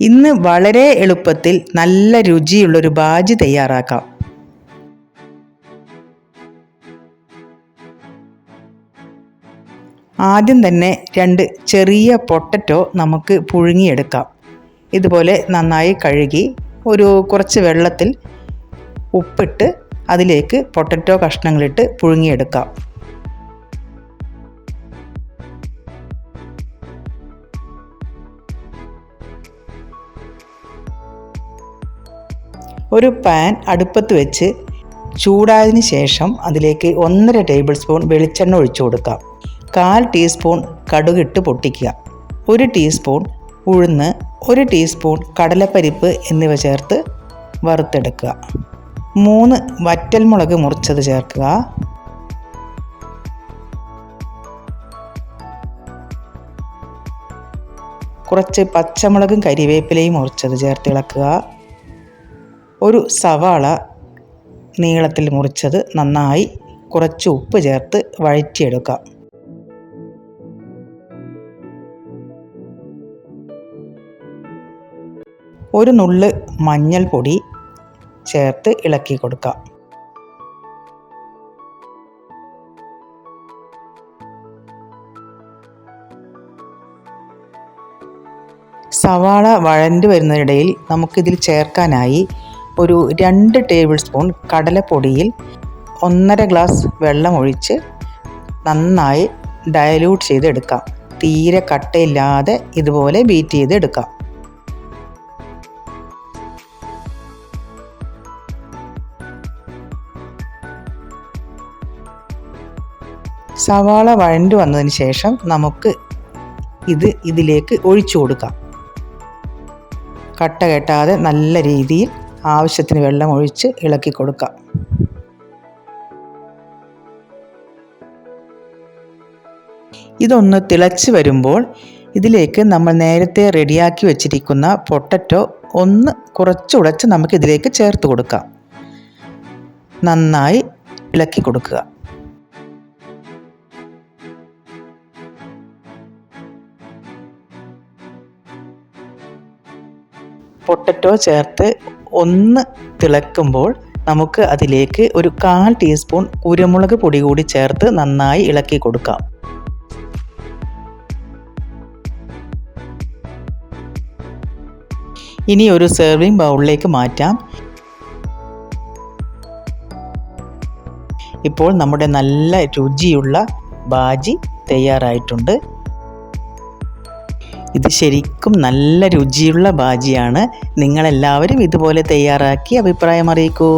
ഇന്ന് വളരെ എളുപ്പത്തിൽ നല്ല രുചിയുള്ളൊരു ബാജി തയ്യാറാക്കാം. ആദ്യം തന്നെ 2 ചെറിയ പൊട്ടറ്റോ നമുക്ക് പുഴുങ്ങിയെടുക്കാം. ഇതുപോലെ നന്നായി കഴുകി കുറച്ച് വെള്ളത്തിൽ ഉപ്പിട്ട് അതിലേക്ക് പൊട്ടറ്റോ കഷ്ണങ്ങളിട്ട് പുഴുങ്ങിയെടുക്കാം. ഒരു പാൻ അടുപ്പത്ത് വെച്ച് ചൂടായതിന് ശേഷം അതിലേക്ക് 1.5 ടേബിൾ സ്പൂൺ വെളിച്ചെണ്ണ ഒഴിച്ചു കൊടുക്കാം. 1/4 ടീസ്പൂൺ കടുകിട്ട് പൊട്ടിക്കുക. 1 ടീസ്പൂൺ ഉഴുന്ന്, 1 ടീസ്പൂൺ കടലപ്പരിപ്പ് എന്നിവ ചേർത്ത് വറുത്തെടുക്കുക. 3 വറ്റൽമുളക് മുറിച്ചത് ചേർക്കുക. കുറച്ച് പച്ചമുളകും കരിവേപ്പിലയും മുറിച്ചത് ചേർത്ത് ഇളക്കുക. 1 സവാള നീളത്തിൽ മുറിച്ചത് നന്നായി കുറച്ച് ഉപ്പ് ചേർത്ത് വഴറ്റിയെടുക്കാം. ഒരു നുള്ള് മഞ്ഞൾപ്പൊടി ചേർത്ത് ഇളക്കി കൊടുക്കാം. സവാള വഴണ്ട് വരുന്നതിനിടയിൽ നമുക്കിതിൽ ചേർക്കാനായി 2 ടേബിൾ സ്പൂൺ കടലപ്പൊടിയിൽ 1.5 ഗ്ലാസ് വെള്ളം ഒഴിച്ച് നന്നായി ഡയലൂട്ട് ചെയ്തെടുക്കാം. തീരെ കട്ടയില്ലാതെ ഇതുപോലെ ബീറ്റ് ചെയ്തെടുക്കാം. സവാള വഴണ്ട് വന്നതിന് ശേഷം നമുക്ക് ഇതിലേക്ക് ഒഴിച്ചു കൊടുക്കാം. കട്ട കെട്ടാതെ നല്ല രീതിയിൽ ആവശ്യത്തിന് വെള്ളം ഒഴിച്ച് ഇളക്കി കൊടുക്കാം. ഇതൊന്ന് തിളച്ച് വരുമ്പോൾ ഇതിലേക്ക് നമ്മൾ നേരത്തെ റെഡിയാക്കി വെച്ചിരിക്കുന്ന പൊട്ടറ്റോ ഒന്ന് കുറച്ചുടച്ച് നമുക്കിതിലേക്ക് ചേർത്ത് കൊടുക്കാം. നന്നായി ഇളക്കി കൊടുക്കുക. പൊട്ടറ്റോ ചേർത്ത് ഒന്ന് തിളക്കുമ്പോൾ നമുക്ക് അതിലേക്ക് 1/4 ടീസ്പൂൺ കുരുമുളക് പൊടി കൂടി ചേർത്ത് നന്നായി ഇളക്കി കൊടുക്കാം. ഇനി ഒരു സെർവിങ് ബൗളിലേക്ക് മാറ്റാം. ഇപ്പോൾ നമ്മുടെ നല്ല രുചിയുള്ള ബാജി തയ്യാറായിട്ടുണ്ട്. ഇത് ശരിക്കും നല്ല രുചിയുള്ള ബാജിയാണ്. നിങ്ങളെല്ലാവരും ഇതുപോലെ തയ്യാറാക്കി അഭിപ്രായം അറിയിക്കൂ.